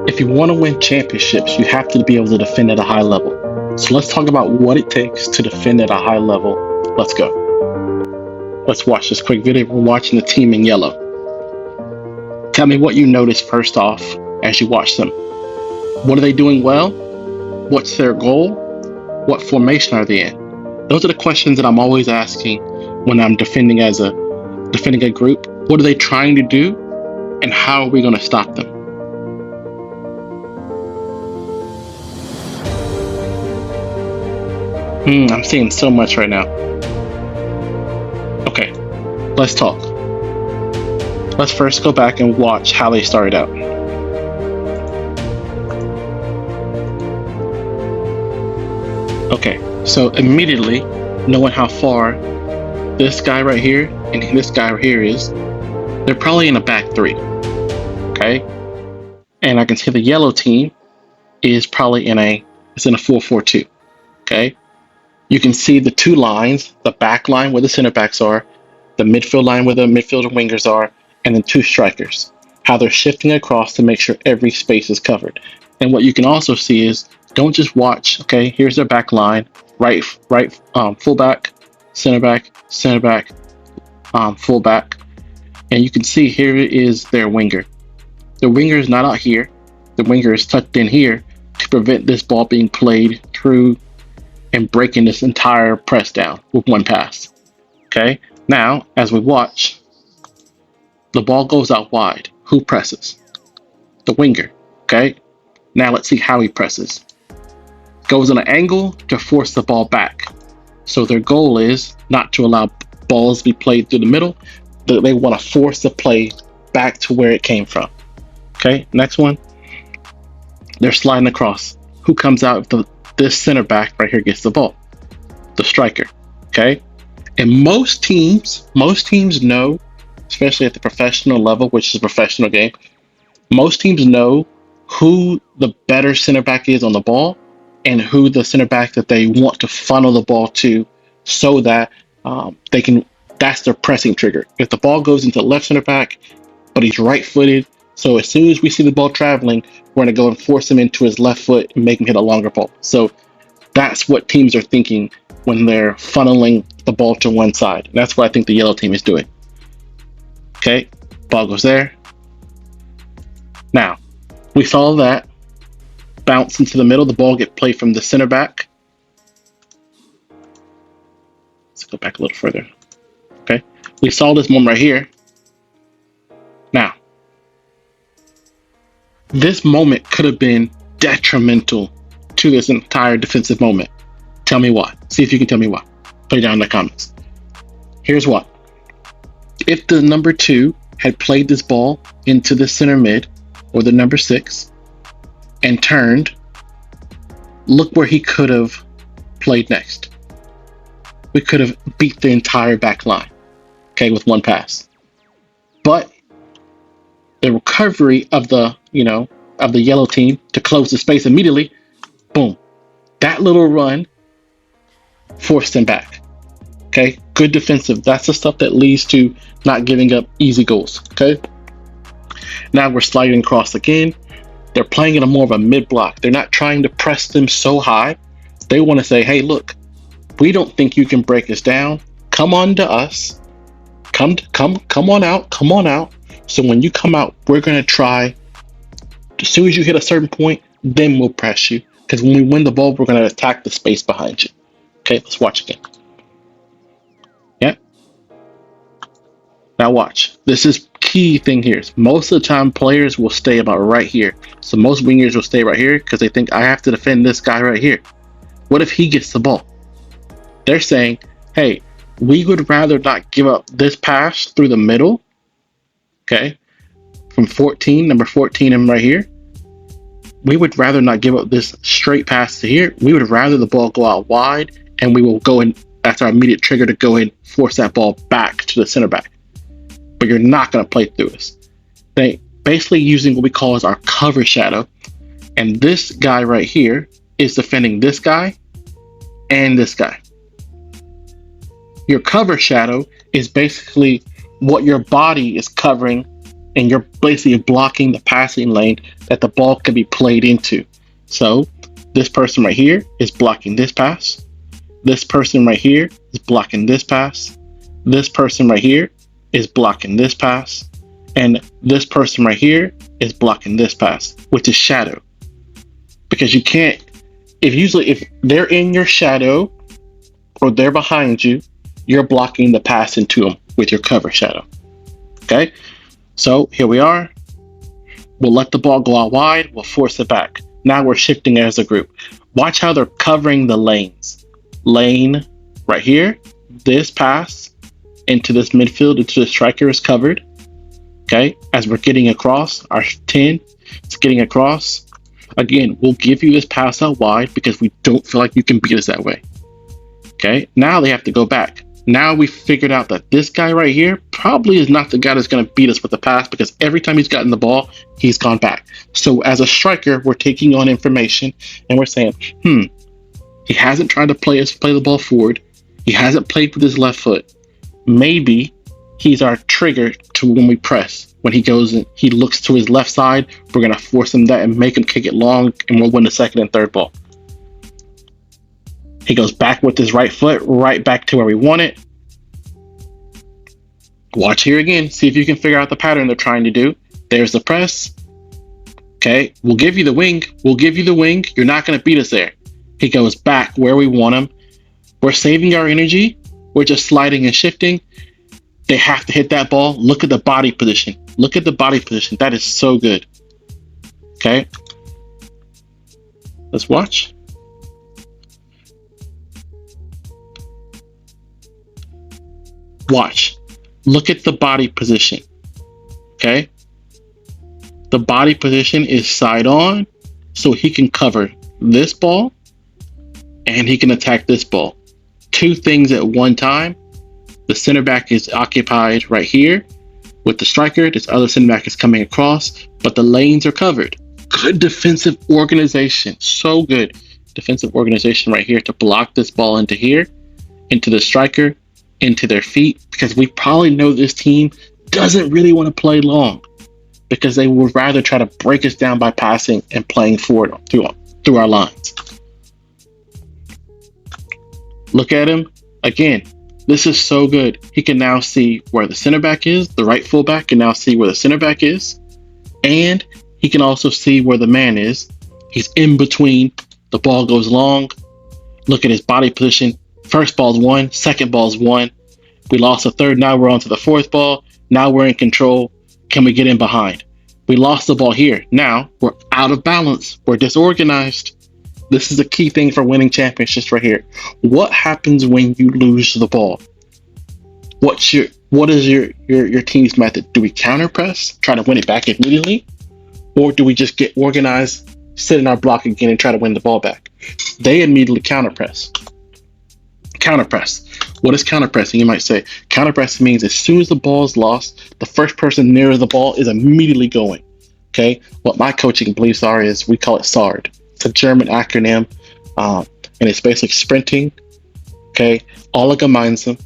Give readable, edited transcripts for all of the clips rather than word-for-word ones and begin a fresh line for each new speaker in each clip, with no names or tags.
If you want to win championships, you have to be able to defend at a high level. So let's talk about what it takes to defend at a high level. Let's go. Let's watch this quick video. We're watching the team in yellow. Tell me what you notice first off as you watch them. What are they doing well? What's their goal? What formation are they in? Those are the questions that I'm always asking when I'm defending a group. What are they trying to do? And how are we going to stop them? I'm seeing so much right now. Okay, let's talk. Let's first go back and watch how they started out. Okay, so immediately, knowing how far this guy right here and this guy right here is, they're probably in a back three. Okay, and I can see the yellow team is probably in a 4-4-2. Okay, you can see the two lines, the back line where the center backs are, the midfield line where the midfielder wingers are, and then two strikers, how they're shifting across to make sure every space is covered. And what you can also see is, don't just watch, okay, here's their back line, right, fullback, center back, fullback. And you can see here is their winger. The winger is not out here. The winger is tucked in here to prevent this ball being played through and breaking this entire press down with one pass. Okay, now as we watch, the ball goes out wide. Who presses? The winger. Okay, now let's see how he presses. Goes on an angle to force the ball back. So their goal is not to allow balls to be played through the middle. They want to force the play back to where it came from. Okay, next one. They're sliding across. Who comes out? This center back right here gets the ball. The striker. Okay, and most teams know, especially at the professional level, which is a professional game, most teams know who the better center back is on the ball and who the center back that they want to funnel the ball to, so that they can, that's their pressing trigger. If the ball goes into the left center back, but he's right-footed, so as soon as we see the ball traveling, we're going to go and force him into his left foot and make him hit a longer ball. So that's what teams are thinking when they're funneling the ball to one side. That's what I think the yellow team is doing. Okay, ball goes there. Now, we follow that, bounce into the middle, the ball get played from the center back. Let's go back a little further. Okay, we saw this moment right here. Now, this moment could have been detrimental to this entire defensive moment. Tell me why. See if you can tell me why. Put it down in the comments. Here's what. If the number 2 had played this ball into the center mid or the number 6 and turned, look where he could have played next. We could have beat the entire back line, okay, with one pass. But the recovery of the yellow team to close the space immediately, boom, that little run forced them back. Okay, good defensive. That's the stuff that leads to not giving up easy goals. Okay, now we're sliding across again. They're playing in more of a mid block. They're not trying to press them so high. They want to say, hey, look, we don't think you can break us down. Come on to us. Come on out. So when you come out, we're going to try. As soon as you hit a certain point, then we'll press you. Because when we win the ball, we're going to attack the space behind you. Okay, let's watch again. Yeah. Now watch. This is key thing here. Most of the time, players will stay about right here. So most wingers will stay right here because they think, I have to defend this guy right here. What if he gets the ball? They're saying, hey, we would rather not give up this pass through the middle. Okay, from 14, number 14, and right here. We would rather not give up this straight pass to here. We would rather the ball go out wide, and we will go in. That's our immediate trigger to go in, force that ball back to the center back. But you're not going to play through us. They basically using what we call as our cover shadow, and this guy right here is defending this guy and this guy. Your cover shadow is basically what your body is covering and you're basically blocking the passing lane that the ball can be played into. So this person right here is blocking this pass. This person right here is blocking this pass. This person right here is blocking this pass. And this person right here is blocking this pass, which is shadow. Because you can't, if they're in your shadow or they're behind you, you're blocking the pass into them with your cover shadow. Okay? So here we are. We'll let the ball go out wide. We'll force it back. Now we're shifting as a group. Watch how they're covering the lanes. Lane right here. This pass into this midfield, into the striker is covered. Okay? As we're getting across, our 10 is getting across. Again, we'll give you this pass out wide because we don't feel like you can beat us that way. Okay? Now they have to go back. Now we figured out that this guy right here probably is not the guy that's going to beat us with the pass, because every time he's gotten the ball, he's gone back. So as a striker, we're taking on information and we're saying, he hasn't tried to play the ball forward. He hasn't played with his left foot. Maybe he's our trigger to when we press. When he goes and he looks to his left side, we're going to force him that and make him kick it long, and we'll win the second and third ball. He goes back with his right foot, right back to where we want it. Watch here again. See if you can figure out the pattern they're trying to do. There's the press. Okay, we'll give you the wing. You're not going to beat us there. He goes back where we want him. We're saving our energy. We're just sliding and shifting. They have to hit that ball. Look at the body position. That is so good. Okay. Let's watch. Watch. Look at the body position. Okay. The body position is side on, so he can cover this ball and he can attack this ball. Two things at one time. The center back is occupied right here with the striker. This other center back is coming across, but the lanes are covered. Good defensive organization. So good. Defensive organization right here to block this ball into here, into the striker, into their feet, because we probably know this team doesn't really want to play long, because they would rather try to break us down by passing and playing forward through our lines. Look at him. Again, this is so good. He can now see where the center back is. The right fullback can now see where the center back is. And he can also see where the man is. He's in between. The ball goes long. Look at his body position. First ball's one. Second ball's one. We lost a third. Now we're on to the fourth ball. Now we're in control. Can we get in behind? We lost the ball here. Now we're out of balance. We're disorganized. This is the key thing for winning championships right here. What happens when you lose the ball? What is your team's method? Do we counter press, try to win it back immediately? Or do we just get organized, sit in our block again and try to win the ball back? They immediately counter press. Counter press. What is counter pressing? You might say counter pressing means as soon as the ball is lost, the first person near the ball is immediately going. Okay. What my coaching beliefs are is we call it SARD. It's a German acronym, and it's basically sprinting. Okay. Alle gemeinsam,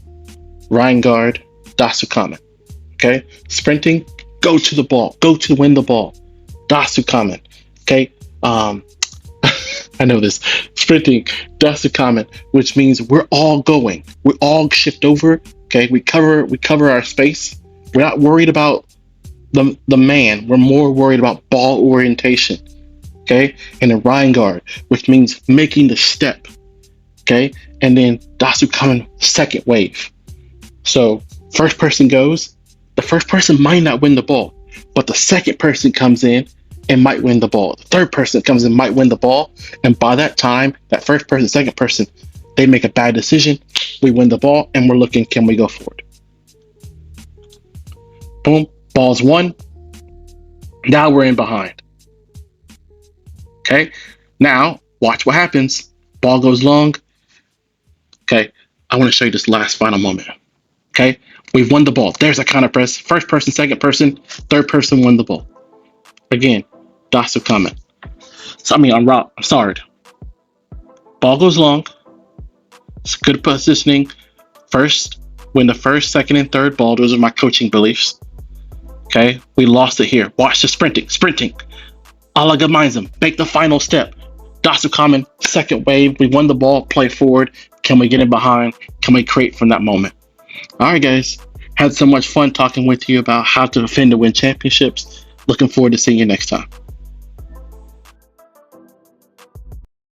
Reingard, das kommen. Okay. Sprinting, go to the ball, go to win the ball. Das kommen. Okay. I know this. Sprinting, das kommen, which means we're all going. We all shift over. Okay, we cover our space. We're not worried about the man. We're more worried about ball orientation. Okay, and then Reingard, which means making the step. Okay, and then das kommen, second wave. So first person goes. The first person might not win the ball, but the second person comes in and might win the ball. The third person comes in, might win the ball. And by that time, that first person, second person, they make a bad decision. We win the ball and we're looking, can we go forward? Boom, ball's won. Now we're in behind. Okay, now watch what happens. Ball goes long. Okay, I want to show you this last final moment. Okay, we've won the ball. There's a counter press. First person, second person, third person won the ball. Again, das kommen. So I'm sorry. Ball goes long. It's good positioning. First, win the first, second, and third ball. Those are my coaching beliefs. Okay, we lost it here. Watch the sprinting. Allah minds them. Make the final step. Dots are common. Second wave. We won the ball. Play forward. Can we get in behind? Can we create from that moment? All right, guys. Had so much fun talking with you about how to defend to win championships. Looking forward to seeing you next time.